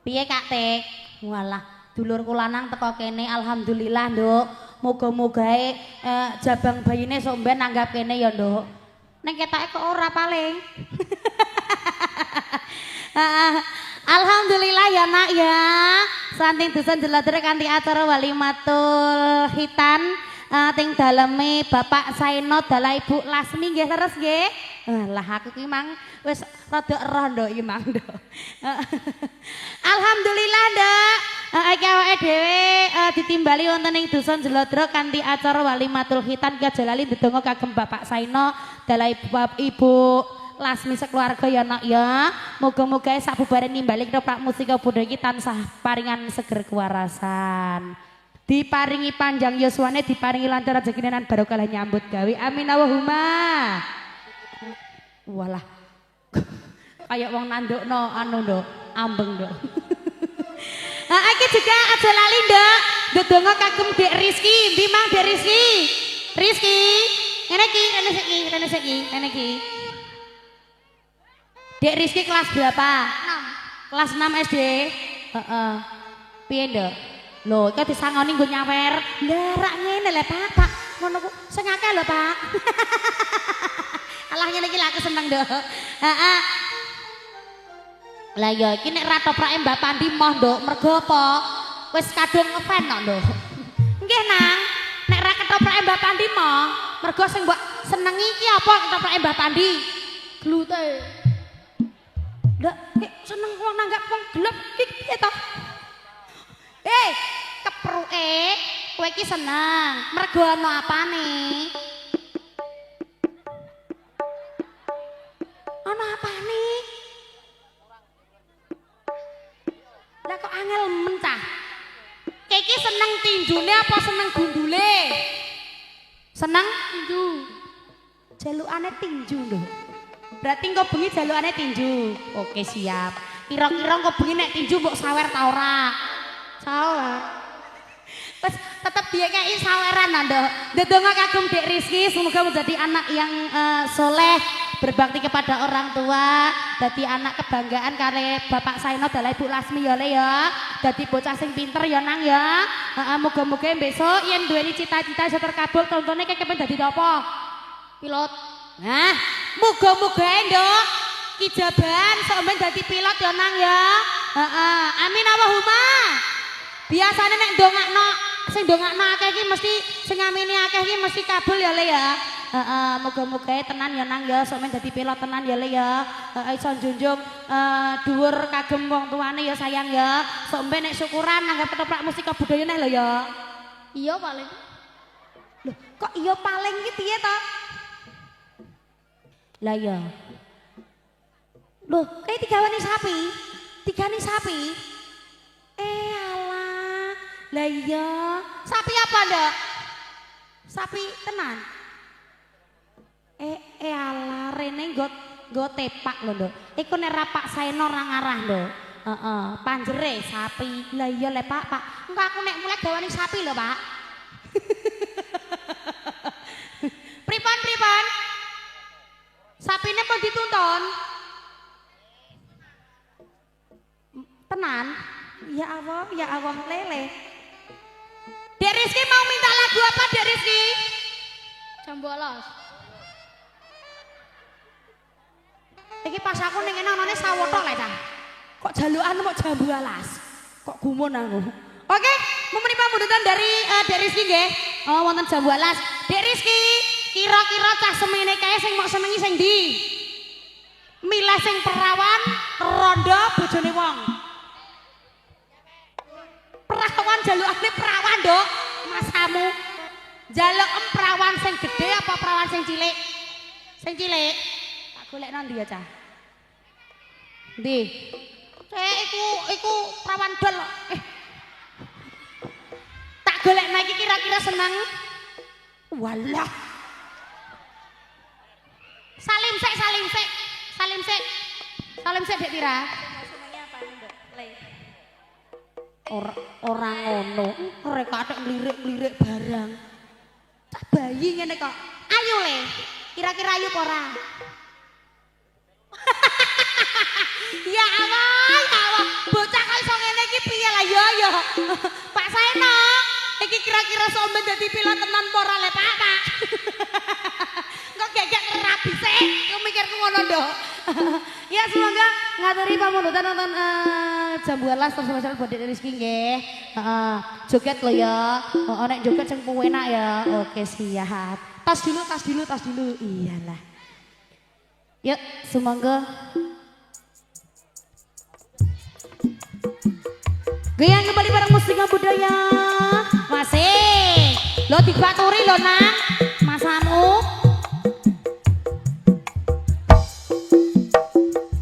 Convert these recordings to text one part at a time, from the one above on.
Piye Kak Tik? Walah, dulurku lanang teko kene alhamdulillah, Nduk. Moga-mogae jabang bayine sok mben nanggap kene ya, Nduk. Ning ketoke kok ora paling. Alhamdulillah ya Nak ya. Santing dusun jeladre kanthi acara walimatul khitan Ting daleme Bapak Saino dalah Ibu Lasmi nggih leres nggih. Lah aku ki mang wis rada ero nduk iki mang nduk. Alhamdulillah nduk. Iki awake dhewe ditimbali wonten ing Dusun Jelodro kanthi acara Walimatul Khitan Ki Jalali ndedonga kagem Bapak Saino dalah Ibu Lasmi sekeluarga ya nak ya. Moga-moga sabubare nimbali Pak Musika Bodho iki tansah paringan seger kewarasan. Diparingi panjang yuswane, diparingi lancar rezekine lan barokah nyambut gawe. Amin Allahumma. Walah. Kayak wong nandukno anu nduk, ambeng nduk. Iki juga aja lali nduk, ndedonga kagem Dek Rizky, ndi Mang Dek Rizky? Rizky, ngene iki. Dek Rizky kelas berapa? 6. Kelas 6 SD. Heeh. Piye nduk? Lho, iki disangoni nggo nyawer. Ndarak ngene lho, Pak. Ngono ku sing akeh lho, Pak. Alah ngene iki lak aku seneng, Nduk. Heeh. Lah ya iki nek ratoprake Mbak Pandi moh, Nduk, mergo apa? Wis kadung ngefan kok, Nduk. Nggih, Nang. Nek ra ketoprake Mbak Pandi moh, mergo sing mbok senengi iki apa ketoprake Mbak Pandi? Glute. Ndak, seneng wong nanggap wong gelap iki piye to? Kepruke kowe iki seneng mergo ana apane? Ana apane? Lah kok angel mentah. Kowe iki seneng tinjune apa seneng gundule? Seneng tinju. Jalukane tinju lho. Berarti engko bengi jalukane tinju. Oke, siap. Kira-kira engko bengi nek tinju mbok sawer ta ora? Sawer. Wes tetep diekeki saweran Nduk. Ndedonga kagem Dek Rizky semoga menjadi anak yang soleh, berbakti kepada orang tua, dadi anak kebanggaan kare Bapak Saino dalah Ibu Lasmi ya Le ya. Dadi bocah sing pinter ya Nang ya. Muga-muga besok yen duweni cita-cita iso terkabul tontone kepen dadi apa? Pilot. Nah, muga-muga Nduk kijaban sok men dadi pilot ya Nang ya. Amin Allahumma. Biasane nek ndongakno sing ndongakno akeh iki mesti sing ngamini akeh iki mesti kabul ya Le ya. Muga-muga tenan ya Nang ya sok men dadi pilot tenan ya Le ya. Iso njunjung dhuwur kagem wong tuane ya sayang ya. Sok men nek syukuran nanggap ketoprak musika budaya neh lho ya. Iya paling. Loh, kok iya paling iki piye to? Lah ya. Loh, kayak digawani sapi? Digani sapi? Alah. Lah iya. Sapi apa, Nduk? Sapi tenan. Alah, rene nggo tepak lho, Nduk. Iku nek ra Pak Saino ora ngarah, Nduk. Panjere sapi. Lah iya le, Pak. Engko aku nek mulai gawani sapi lho, Pak. Pripun? Sapine pun dituntun. Tenan? Ya Allah lele. Dek Rizky mau minta lagu apa Dek Rizky? Jambolas. Iki pas aku ning kene anane sawothok lek ta. Kok jalukan kok jambu alas. Kok gumun aku. Oke, memenuhi pamundutan dari Dek Rizky nggih. Oh, wonten jambu alas. Dek Rizky, kira-kira cah semene kae sing mok senengi sing ndi? Milih sing perawan, rondo bojone wong. Perawan jalukane perawan, Nduk. Masamu. Jaluk perawan sing gede apa perawan sing cilik? Sing cilik. Tak golekno ndi ya, Cah? Ndi? Iku perawan dol. Tak golekno iki kira-kira seneng. Walah. Salim sik Dek Tira. Senenge apane, Nduk? Le. Orang ngono, rek kathek nglirik-nglirik barang. Cah bayi ngene kok. Ayo Le. Kira-kira ayu apa ora? Ya Allah. Bocah kok iso ngene iki piye lah ya. Pak Saino, iki kira-kira sampe dadi pilot tenan apa ora Le, Pak? Kok gek rabi sik, mikirku ngono, Nduk. Ya semoga ngaturi pamundutan nonton jam 12 spesial buat Dek Rizky nggih. Heeh. Joget lo ya. Heeh nek joget sing enak ya. Oke, siap. Tas dulu. Iyalah. Yuk, semoga goyang kembali bareng musik budaya. Masih. Lo dibaturi lo nang. Masamu.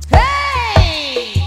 Hey!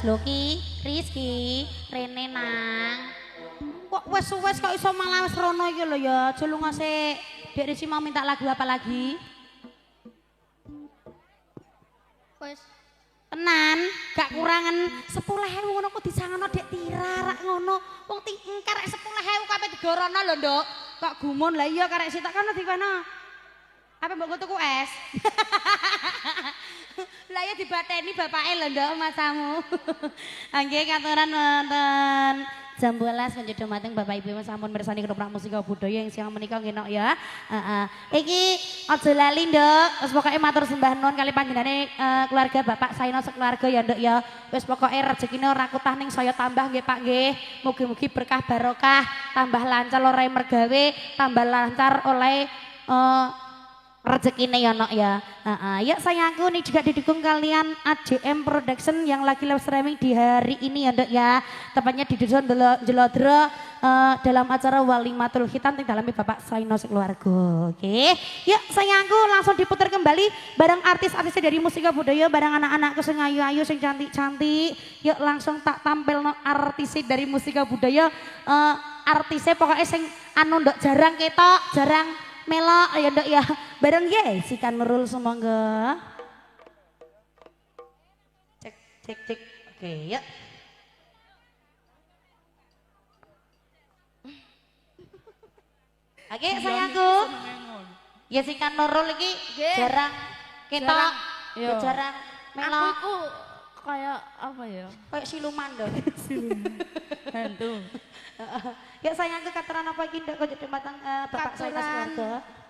Loki, Rizky, Rene nang. Kok wes kok iso malah wis rono iki lho ya. Aja lunga sik. Dek Rizky mau minta lagu apa lagi? Wes tenan, gak kurangan 10.000 ngono kok disangono Dek Tira rak ngono. Wong karek 10.000 kabeh digorono lho, Nduk. Kok gumun lah iya karek sitok kono dikono. Apa mbok tuku es? Lah ya dibateni bapake lho Nduk masamu. Nggih katuran wonten jam 12 menjadi mateng Bapak Ibu sampun mirsani ketoprak musik budaya yang siang menika ngenok ya. Iki aja lali Nduk, wis pokoke matur sembah nuwun kali panjenengane keluarga Bapak Saino sekeluarga ya Nduk ya. Wis pokoke rezekine ora kutah ning saya tambah nggih Pak nggih. Mugi-mugi berkah barokah, tambah lancar oleh mergawe, tambah lancar oleh rezekine ya nok ya. Ya sayangku ini juga didukung kalian AJM Production yang lagi live streaming di hari ini ya Nduk ya. Tepatnya di Dusun Jelodro dalam acara Walimatul Khitan yang dalamnya Bapak Saino sekeluarga. Oke. Ya sayangku langsung diputar kembali bareng artis-artis dari musik budaya, bareng anak-anakku sing ayu-ayu sing cantik-cantik. Yuk langsung tak tampil no artis dari musik budaya. Artisnya pokoknya sing anu Nduk jarang ketok, jarang melok ya Nduk ya. Bareng Jessica Nurul semoga. Cek. Oke, ya. Oke, sayangku. Jessica Nurul iki jarang ketok, jarang melok. Aku kayak apa ya? Kayak siluman dong. Hantu. Ya sayangku katuran apa iki Nduk kok jadi matang Bapak saya keluarga.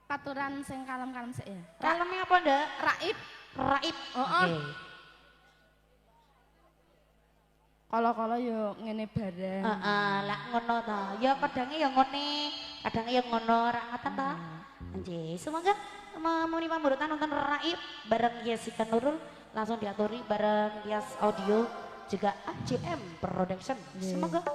Katuran sing kalem-kalem sik ya. Kalemnya apa Nduk? Raib. Oke. Kala-kala yo ngene bareng. Lah ngono to. Ya kadange ya ngene, kadange ya ngono, ra ngoten to. Nggih, semoga muni pamburutan nonton Raib bareng Jessica Nurul langsung diaturi bareng Yas Audio juga AJM Production. Semoga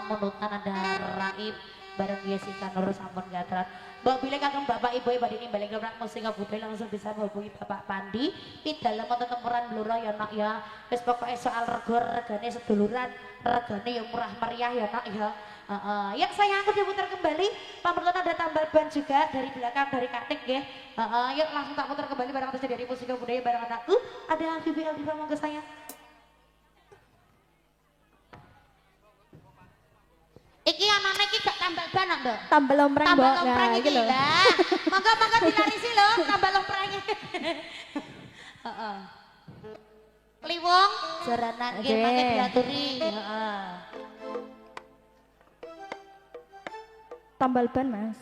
menutan ada Raib bareng Jessica Nur sampun gatrat. Mbak Bilek kagem Bapak Ibu badhe nimbali kerak musik budaya langsung bisa menghubungi Bapak Pandi. Pidalem wonten tempuran bluro ya nak ya. Wis pokoke soal regane seduluran, regane yang murah meriah ya nak ya. Ya saya angkut diputar kembali. Pamerton ada tambal ban juga dari belakang dari Katik nggih. Yuk langsung tak putar kembali bareng atas dari musik budaya bareng anakku. Ada Bibi Eldiva monggo saya. Iki anane iki gak tambal ban ndok. Tambal lompreng, Mbok. Tambal lompreng Nah, iki lho. lah. Monggo dilarisi lho tambal lomprenge. Heeh. Kliwong jaranan nggih Oke. mangke diaturi. Heeh. Tambal ban, Mas.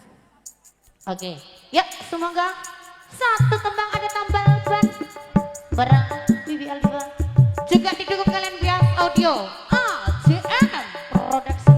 Oke. Yuk, semoga satu tembang ada tambal ban. Barang Bibi Aldiva. Juga didukung kalian bias audio. AJM Production.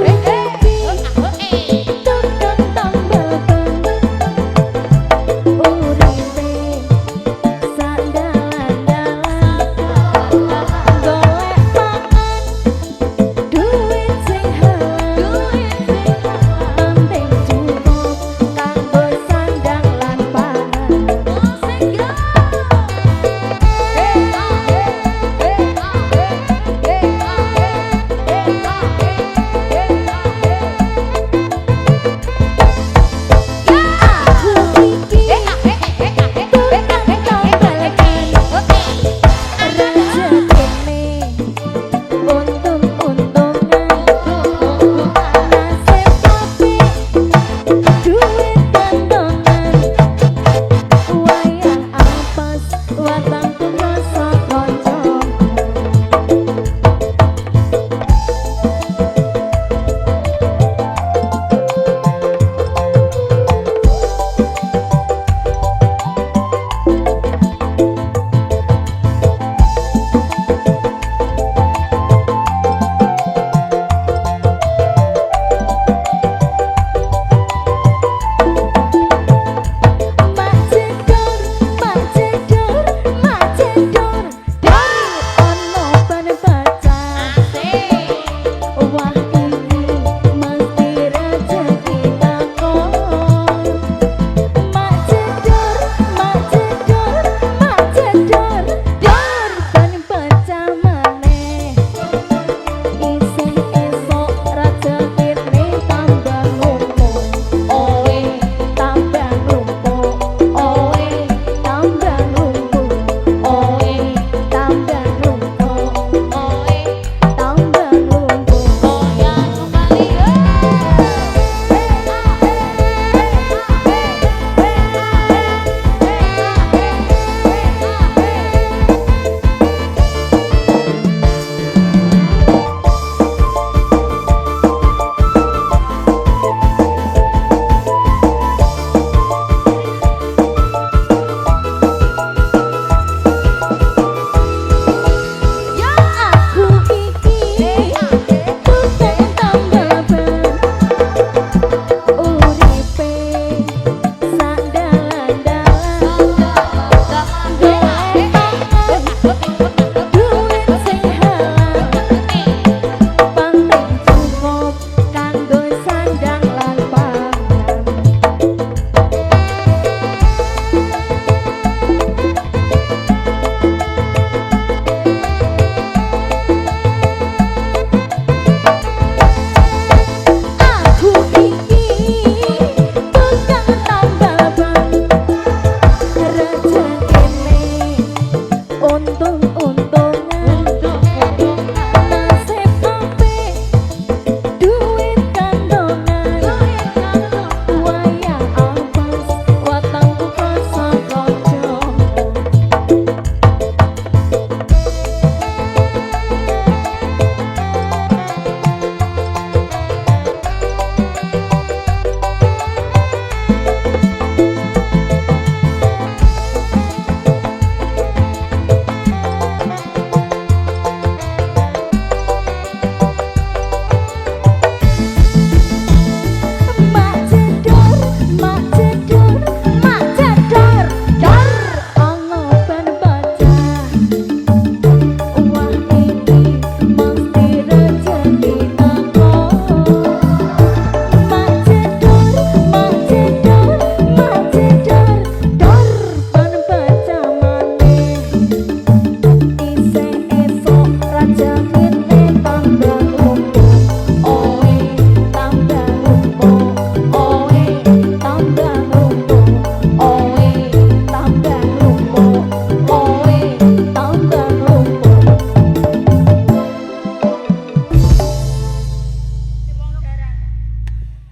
Hey, hey, hey, hey.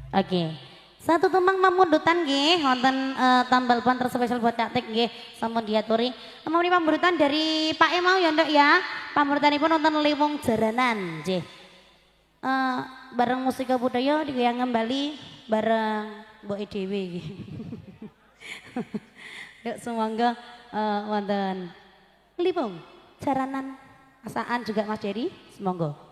Oke. Satu tumbang pamundutan nggih wonten tambal ban spesial buat Cak Tik nggih sampun diaturi. Menawi pamundutan dari Pak E mau ya Nduk ya. Pamundutanipun wonten Liwung Jaranan nggih. Bareng musika budaya digoyang kembali bareng Mbok Dewi nggih. Yuk semoga wonten Liwung Jaranan asaan juga Mas Dery semoga.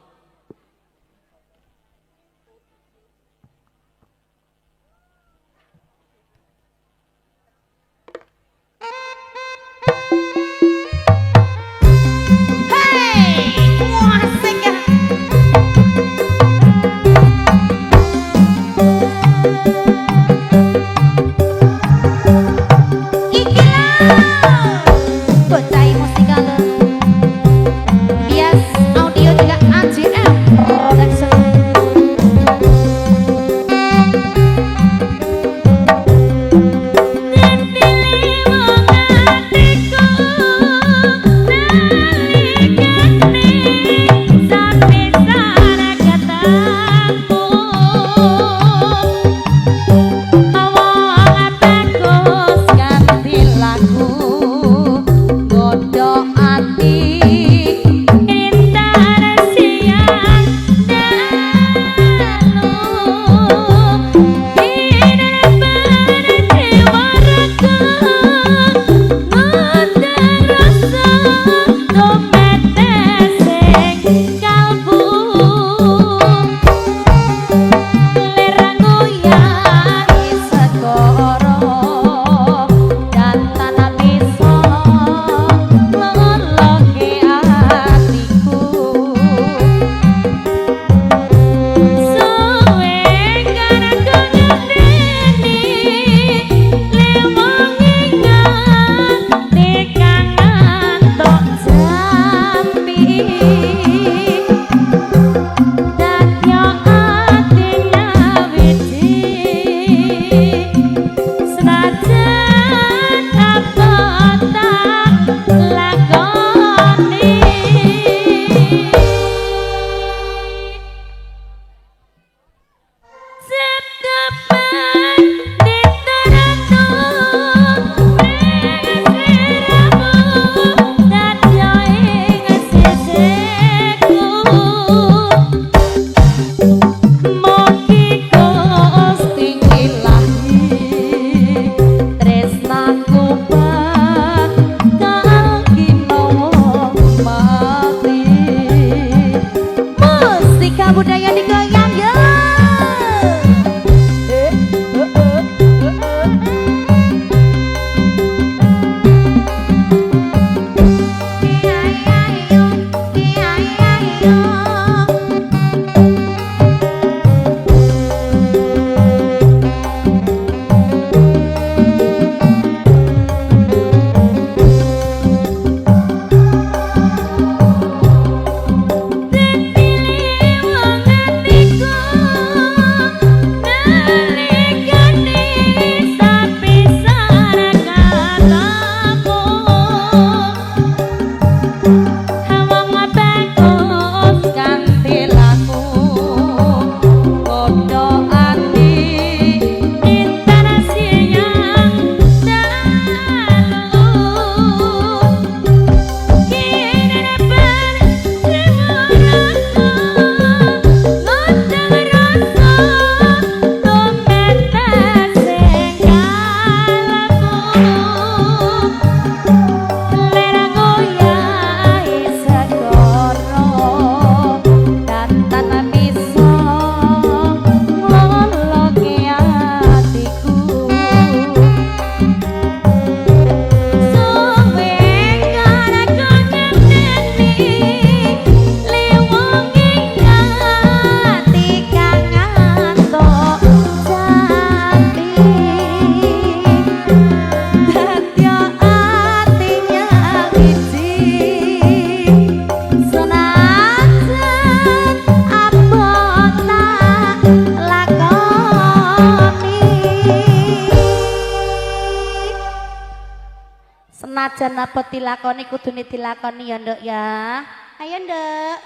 Senajan apa dilakoni kudune dilakoni ya Nduk ya. Ayo Nduk.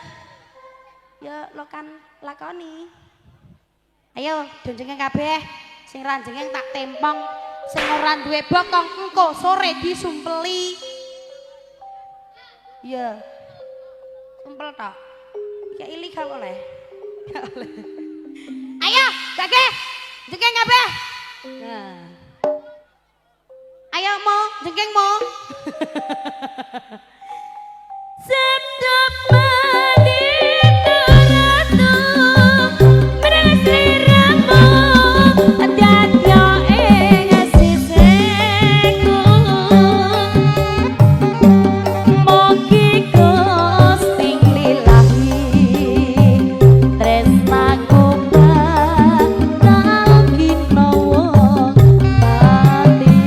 Ya lo kan lakoni. Ayo donjenge kabeh. Sing ranjenge tak tempong. Sing ora duwe bokong engko sore disumpeli. Iya. Sumpel tok. Ya ilegal oleh. Gak oleh. Ayo, gage. Jengking kabeh. Nah. Ayo mo, jengking mo. Sabda Madinah Ratu menang sliramu dadya ing sisiku mugi Gusti lillahi tresnaku bakal ginawa pati.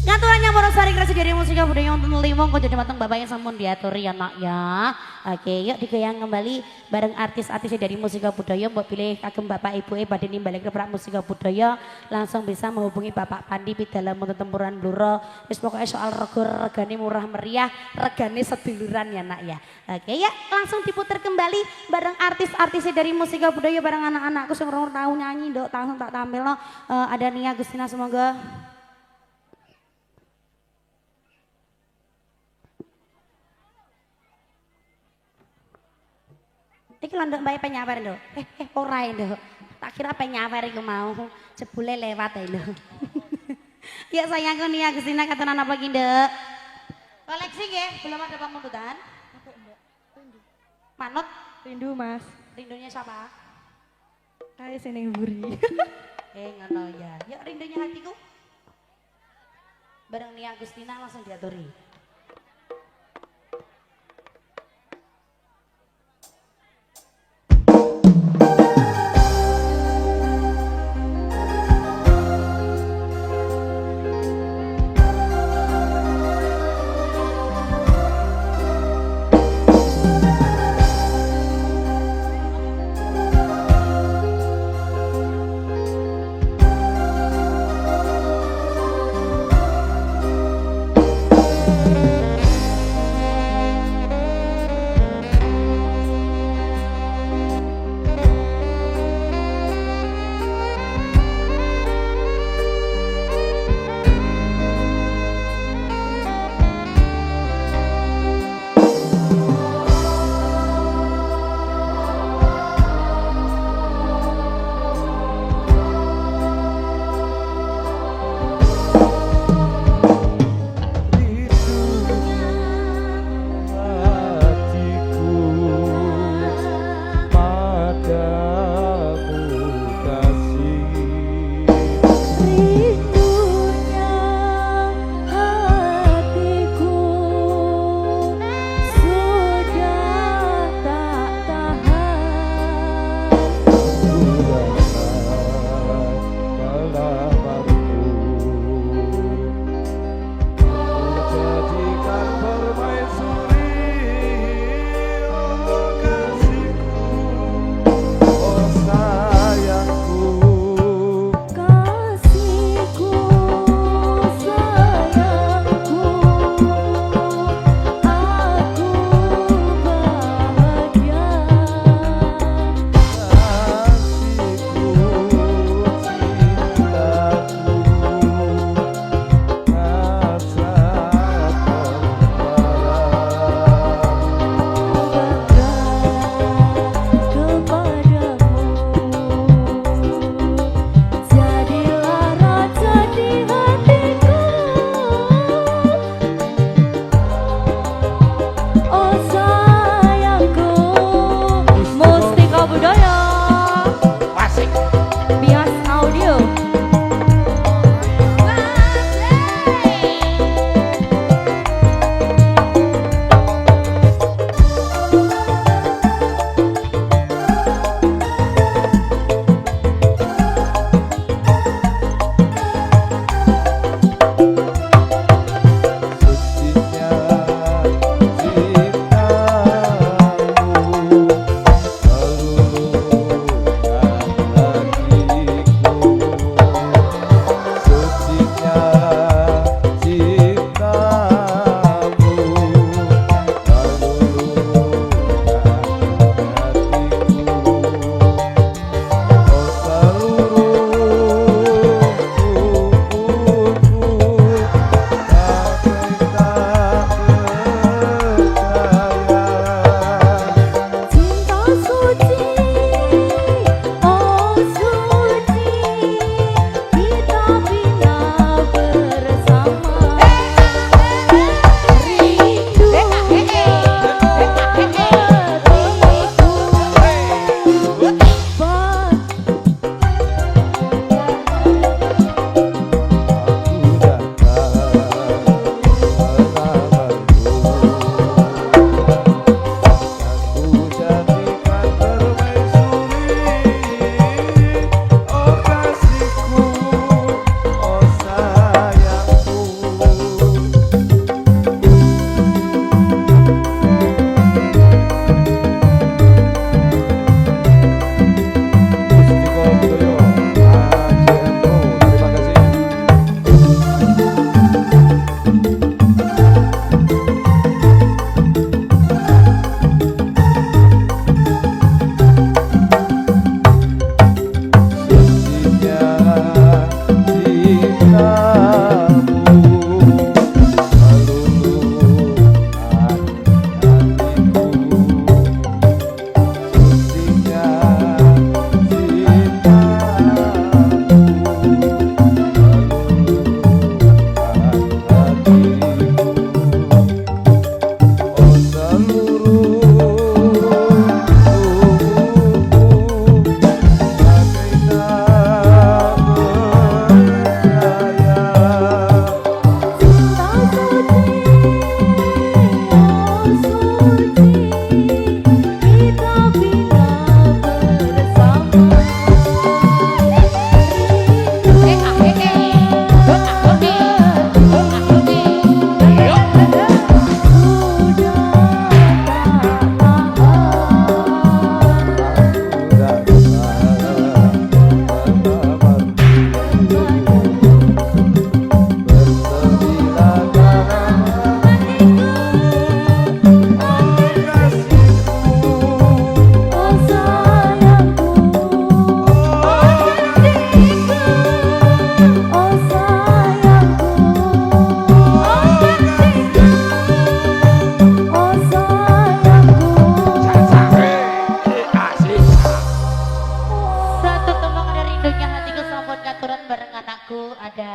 Ngaturannya Morosari Kreasi dari Musika Budaya untuk Limong kok jadi matang bapaknya sampun diaturi ya nak ya. Oke yuk digoyang kembali bareng artis-artis dari Musika Budaya. Mbok pilih kagem bapak ibu pada nimbalik keprak Musika Budaya langsung bisa menghubungi Bapak Pandi dalam tempuran bluro. Wis pokoknya soal regane murah meriah, regane seduluran ya nak ya. Oke ya langsung diputar kembali bareng artis-artis dari Musika Budaya bareng anak-anakku yang orang tahu nyanyi dok langsung tak tampil no. Ada Nia Agustina semoga. Iki landok mbak penyawer lho. Ora lho. Tak kira penyawer iku mau. Jebule lewat lho. Ya sayangku nih Agustina katanan apa ki, Nduk? Koleksi nggih, belum ada pemutaran. Manut Rindu Mas. rindunya siapa? Kayak sini buri. Ngono ya. Yuk rindunya hatiku. Bareng Nia Agustina langsung diaturi.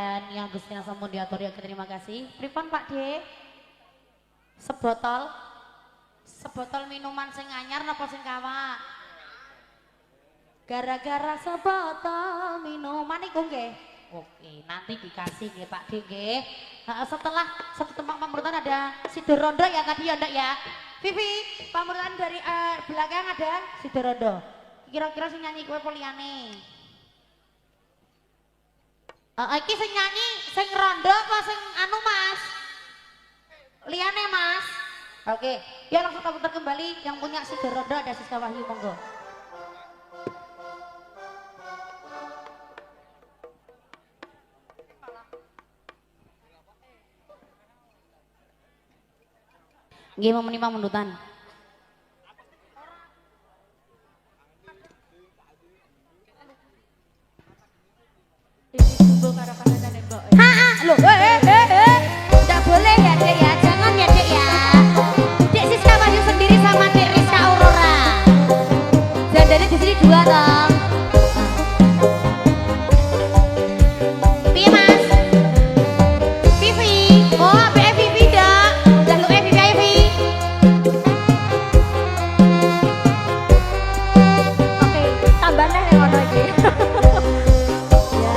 dan yang Gustina Samundiaturi, oke terima kasih. Pripun Pak D? Sebotol minuman sing anyar napa sing kawak? Gara-gara sebotol minuman iku nggih. Oke, nanti dikasih nggih Pak D nggih. Setelah satu tempat pemerintahan ada Sidorondo ya tadi ya Ndak ya. Vivi, pemerintahan dari belakang ada Sidorondo. Kira-kira sing nyanyi kowe apa liyane? Iki sing nyanyi sing rondo apa sing anu Mas? Liyane Mas. Oke, ya langsung putar kembali yang punya Sidorondo ada Siska Wahyu monggo. Nggih mau menimpa mundutan. Loh, enggak boleh ya Dek ya, jangan ya Dek ya. Dek Siska Wahyu sendiri sama Dek Rizka Aurora. Jandanya di sini dua toh. Piye Mas? Vivi, oh ape Vivi dak. Dah lu Vivi ayo Vivi. Oke, tambah neh yang ngono iki. Ya.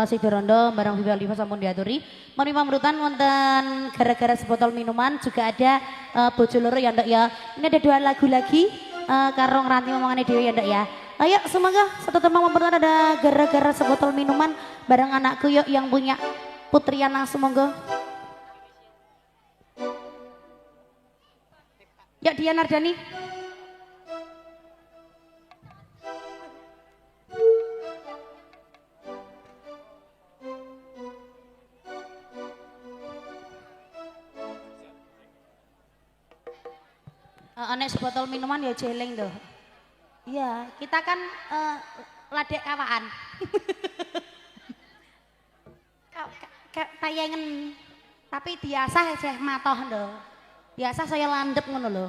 Sidorondo bareng Bibi Alifa sampun diaturi. Mari pamrutan wonten gara-gara sebotol minuman juga ada bojo loro ya Ndok ya. Ini ada 2 lagu lagi karo ngranti omongane dhewe ya Ndok ya. Ayo semoga satu teman pamrutan ada gara-gara sebotol minuman bareng anakku yuk yang punya Putri Yana semoga. Ya Dian Ardani. Anek sebotol minuman ya jeleng tuh. Iya, kita kan ladek kawaan. Tayangan tapi biasa saya matoh lho. Biasa saya landep ngono lho.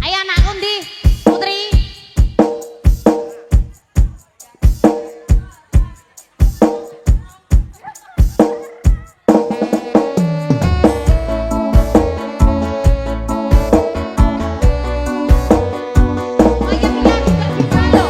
Ayo anakku ndi? Putri. Ayo pian, bisa lho.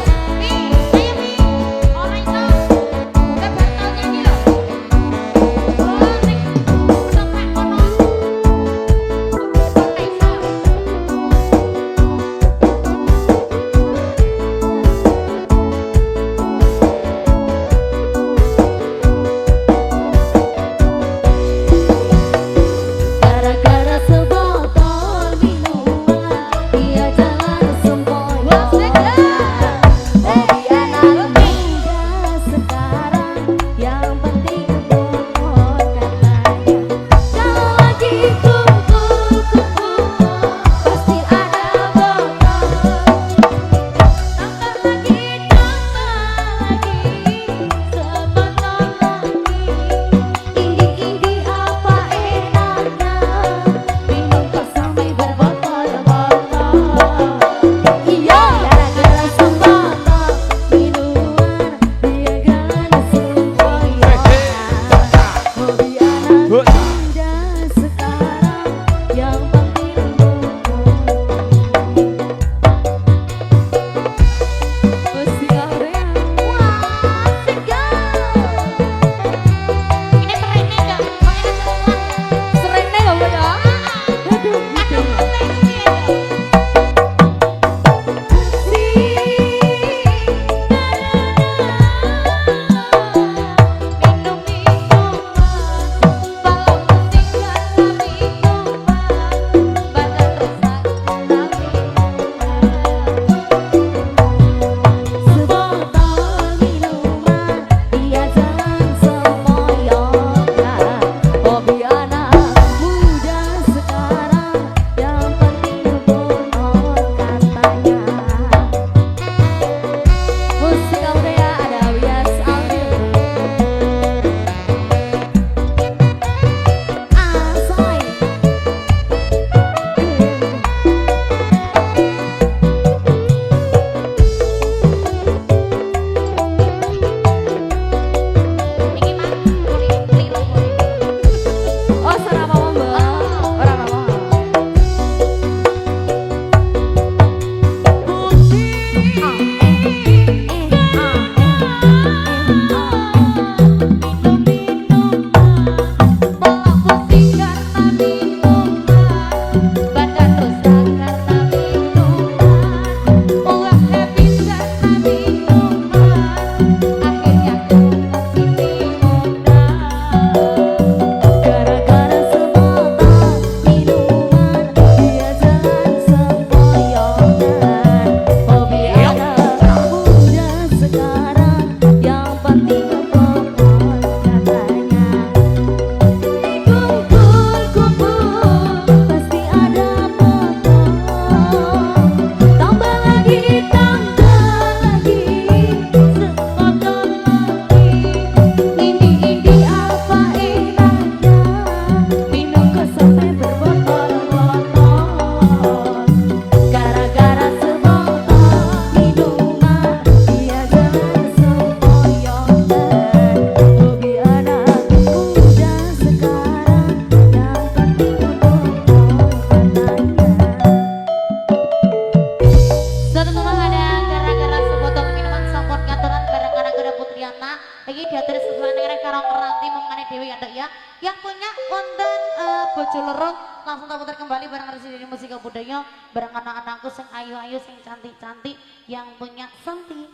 bojo loro langsung tak putar kembali bareng Residen Musika Budaya bareng anak-anakku sing ayu-ayu sing cantik-cantik yang punya Santi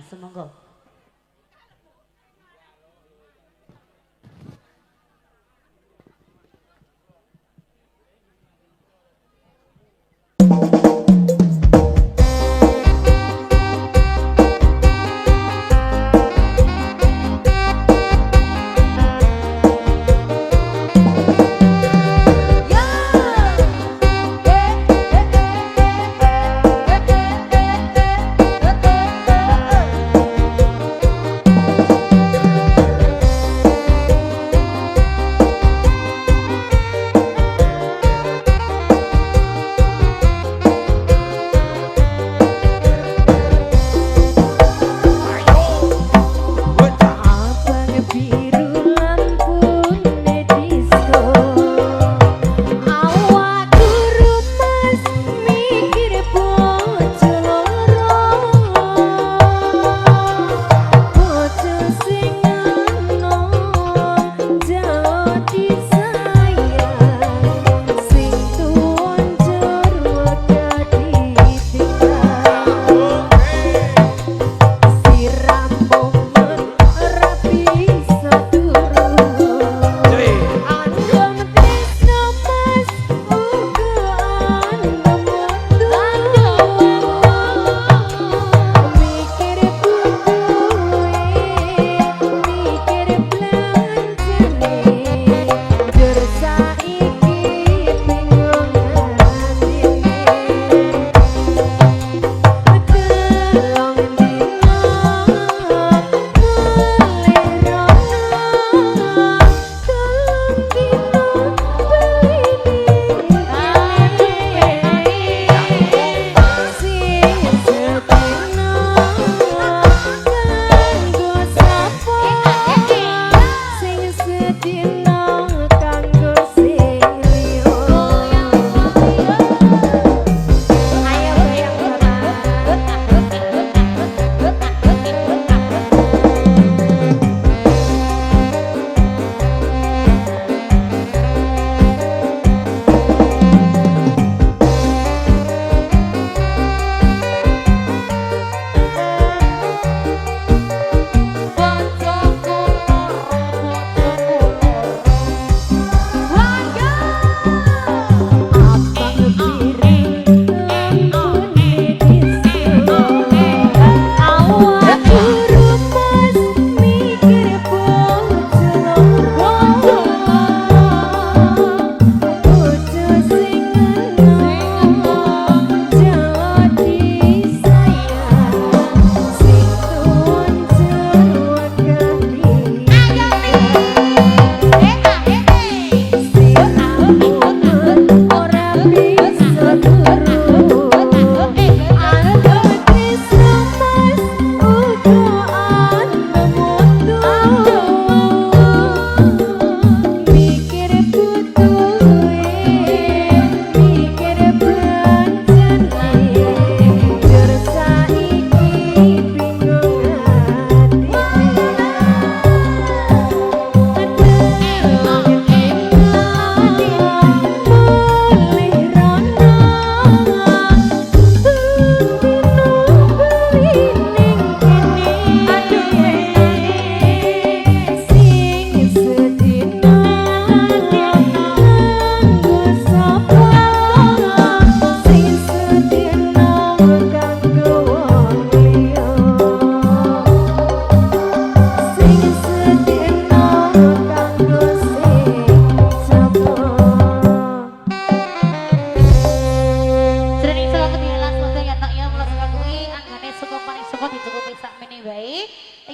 semoga.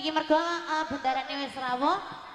Iki mergo bendarane wis rawuh